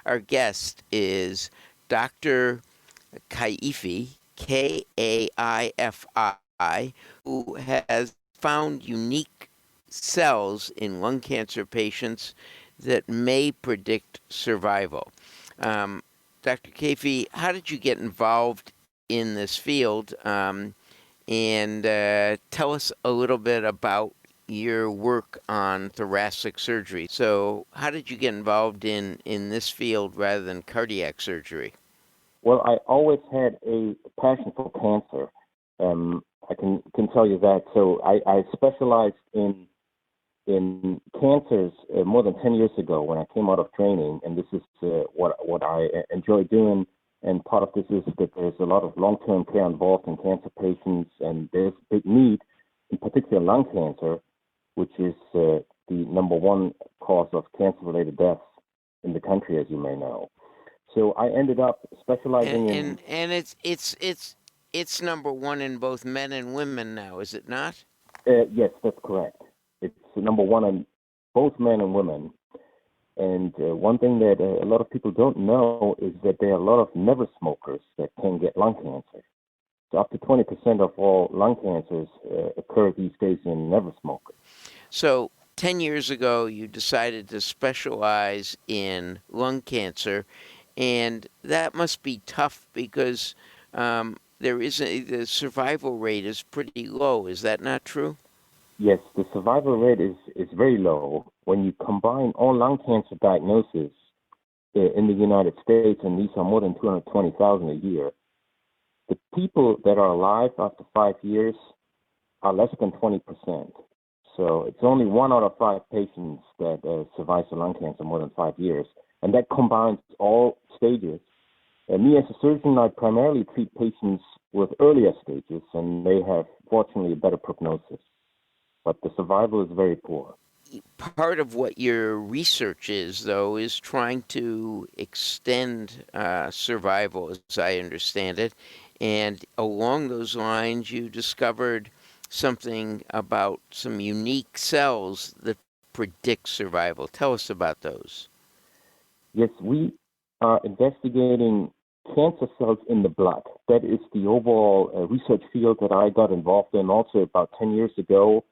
Our guest is Dr. Kaifi, Kaifi, who has found unique cells in lung cancer patients that may predict survival. Um, Dr. Kaifi, how did you get involved in this field? And tell us a little bit about your work on thoracic surgery. So, how did you get involved in this field rather than cardiac surgery? Well, I always had a passion for cancer. I can tell you that. So I specialized in cancers more than 10 years ago when I came out of training, and this is what I enjoy doing. And part of this is that there's a lot of long-term care involved in cancer patients, and there's big need, in particular lung cancer, which is the number one cause of cancer-related deaths in the country, as you may know. So I ended up And specializing in, and, and it's number one in both men and women now, is it not? yes, that's correct. It's number one in both men and women. And one thing that a lot of people don't know is that there are a lot of never smokers that can get lung cancer. So up to 20% of all lung cancers occur these days in never smokers. So, 10 years ago, you decided to specialize in lung cancer, and that must be tough because the survival rate is pretty low. Is that not true? Yes, the survival rate is very low. When you combine all lung cancer diagnoses in the United States, and these are more than 220,000 a year, the people that are alive after 5 years are less than 20%. So it's only 1 out of 5 patients that survives the lung cancer more than 5 years. And that combines all stages. And me as a surgeon, I primarily treat patients with earlier stages, and they have, fortunately, a better prognosis. But the survival is very poor. Part of what your research is, though, is trying to extend survival, as I understand it. And along those lines, you discovered something about some unique cells that predict survival. Tell us about those. Yes, we are investigating cancer cells in the blood. That is the overall research field that I got involved in also about 10 years ago.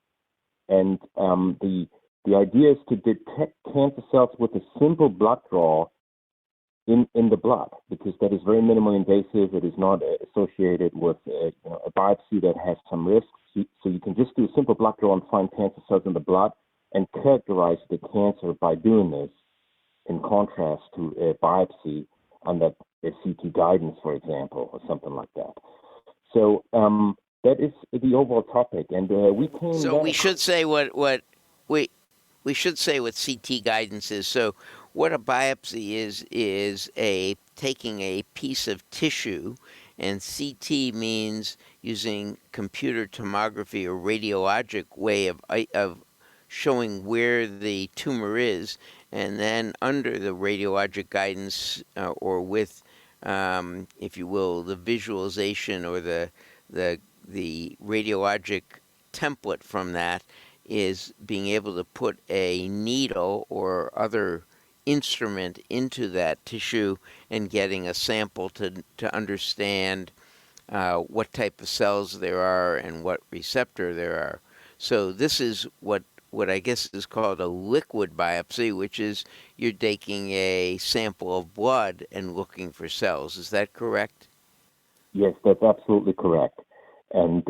And the idea is to detect cancer cells with a simple blood draw in the blood, because that is very minimally invasive. It is not associated with a biopsy that has some risks. So you can just do a simple blood draw and find cancer cells in the blood and characterize the cancer by doing this, in contrast to a biopsy under a CT guidance, for example, or something like that. So that is the overall topic, and we came So we that. should say what we we should say what CT guidance is. So what a biopsy is a taking a piece of tissue, and CT means using computer tomography or radiologic way of showing where the tumor is, and then under the radiologic guidance or with, if you will, the visualization or the the radiologic template from that is being able to put a needle or other instrument into that tissue and getting a sample to understand what type of cells there are and what receptor there are. So this is what I guess is called a liquid biopsy, which is you're taking a sample of blood and looking for cells. Is that correct? Yes, that's absolutely correct. And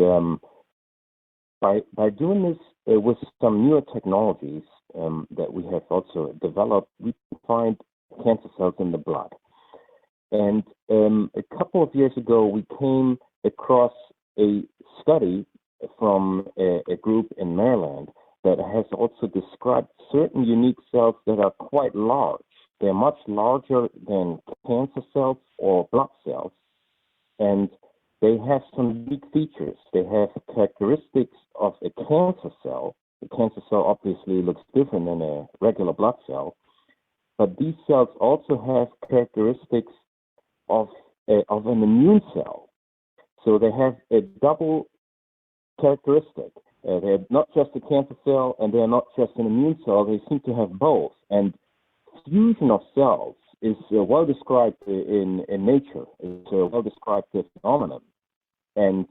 by doing this with some newer technologies that we have also developed, we can find cancer cells in the blood. And a couple of years ago, we came across a study from a group in Maryland that has also described certain unique cells that are quite large. They're much larger than cancer cells or blood cells, and they have some unique features. They have characteristics of a cancer cell. The cancer cell obviously looks different than a regular blood cell, but these cells also have characteristics of an immune cell. So they have a double characteristic. They're not just a cancer cell and they're not just an immune cell. They seem to have both. And fusion of cells is well described in nature. It's a well described phenomenon. And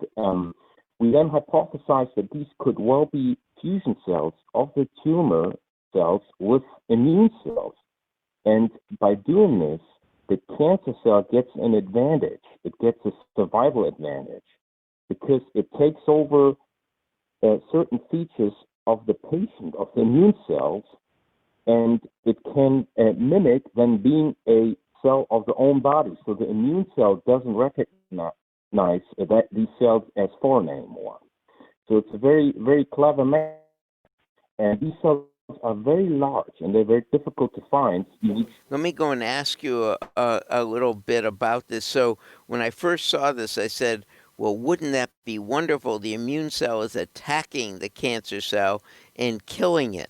we then hypothesized that these could well be fusion cells of the tumor cells with immune cells. And by doing this, the cancer cell gets an advantage. It gets a survival advantage because it takes over certain features of the patient, of the immune cells, and it can mimic then being a cell of the own body. So the immune cell doesn't recognize that these cells as foreign anymore. So it's a very, very clever method. And these cells are very large and they're very difficult to find. Let me go and ask you a little bit about this. So when I first saw this, I said, well, wouldn't that be wonderful? The immune cell is attacking the cancer cell and killing it.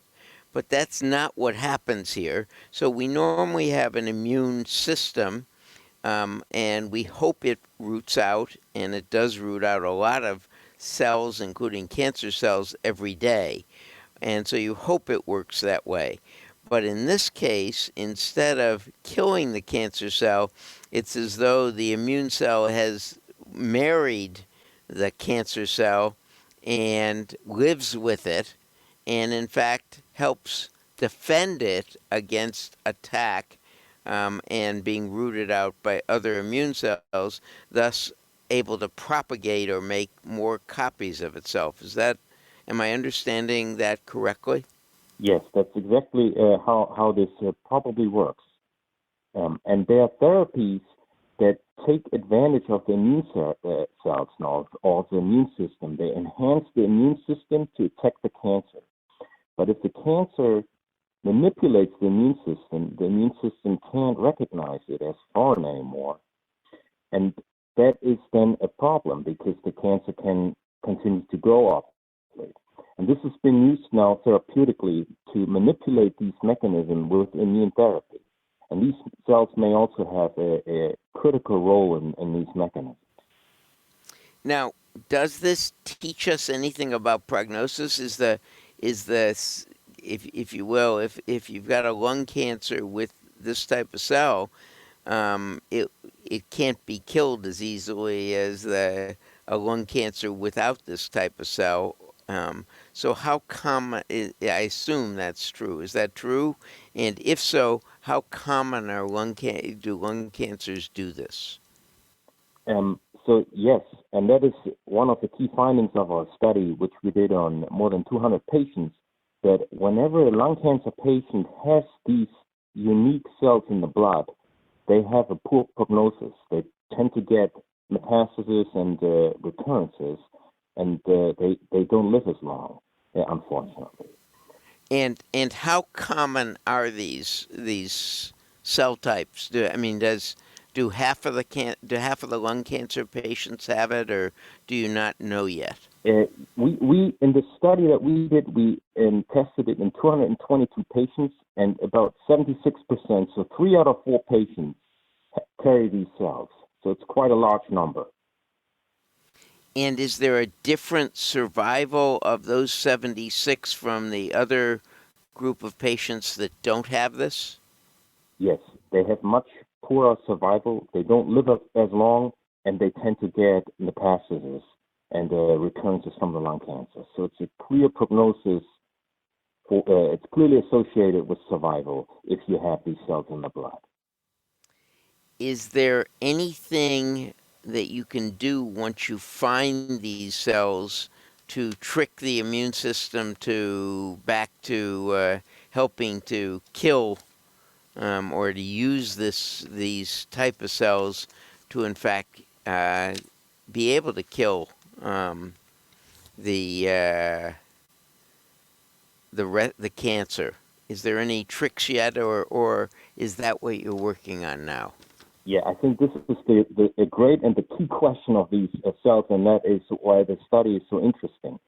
But that's not what happens here. So we normally have an immune system, and we hope it roots out, and it does root out a lot of cells, including cancer cells, every day. And so you hope it works that way. But in this case, instead of killing the cancer cell, it's as though the immune cell has married the cancer cell and lives with it, and in fact helps defend it against attack and being rooted out by other immune cells, thus able to propagate or make more copies of itself. Am I understanding that correctly? Yes, that's exactly how this probably works. And there are therapies that take advantage of the immune cells now, or the immune system. They enhance the immune system to attack the cancer. But if the cancer manipulates the immune system can't recognize it as foreign anymore. And that is then a problem because the cancer can continue to grow up. And this has been used now therapeutically to manipulate these mechanisms with immune therapy. And these cells may also have a critical role in these mechanisms. Now, does this teach us anything about prognosis? If you will, if you've got a lung cancer with this type of cell, it can't be killed as easily as a lung cancer without this type of cell. So how common, I assume that's true. Is that true? And if so, how common are do lung cancers do this? So yes, and that is one of the key findings of our study, which we did on more than 200 patients, that whenever a lung cancer patient has these unique cells in the blood, they have a poor prognosis. They tend to get metastasis and recurrences, and they don't live as long, unfortunately. And how common are these cell types? Do half of the lung cancer patients have it, or do you not know yet? We in the study that we did, we tested it in 222 patients, and about 76%, so 3 out of 4 patients carry these cells. So it's quite a large number. And is there a different survival of those 76 from the other group of patients that don't have this? Yes, they have much poorer survival. They don't live as long, and they tend to get metastasis and recurrences from the lung cancer. So it's a clear prognosis. It's clearly associated with survival if you have these cells in the blood. Is there anything that you can do once you find these cells to trick the immune system back to helping to kill or to use these type of cells to in fact be able to kill the cancer? Is there any tricks yet, or is that what you're working on now? Yeah, I think this is the great and the key question of these cells, and that is why the study is so interesting.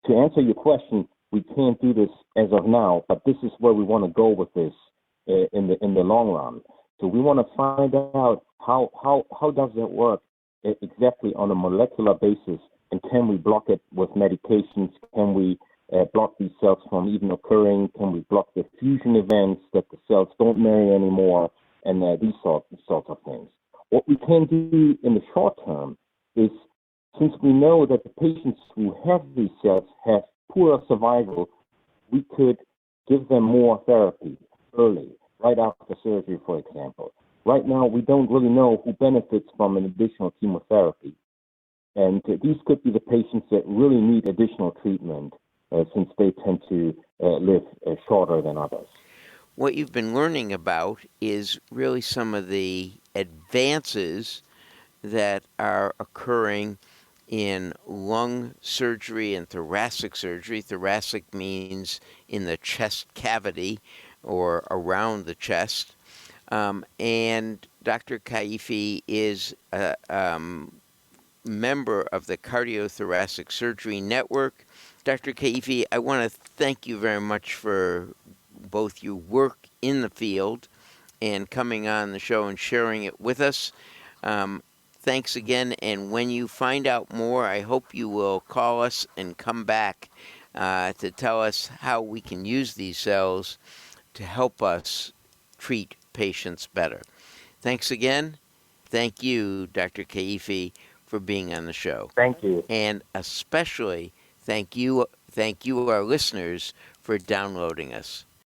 To answer your question, we can't do this as of now, but this is where we want to go with this in the long run. So we want to find out how does it work exactly on a molecular basis, and can we block it with medications? Can we block these cells from even occurring? Can we block the fusion events that the cells don't marry anymore? and these sorts of things. What we can do in the short term is, since we know that the patients who have these cells have poorer survival, we could give them more therapy early, right after surgery, for example. Right now, we don't really know who benefits from an additional chemotherapy. And these could be the patients that really need additional treatment, since they tend to live shorter than others. What you've been learning about is really some of the advances that are occurring in lung surgery and thoracic surgery. Thoracic means in the chest cavity or around the chest. And Dr. Kaifi is a member of the Cardiothoracic Surgery Network. Dr. Kaifi, I want to thank you very much for both your work in the field and coming on the show and sharing it with us. Um, Thanks again, and when you find out more, I hope you will call us and come back to tell us how we can use these cells to help us treat patients better. Thanks again. Thank you, Dr. Kaifi, for being on the show. Thank you. And especially thank you, our listeners, for downloading us.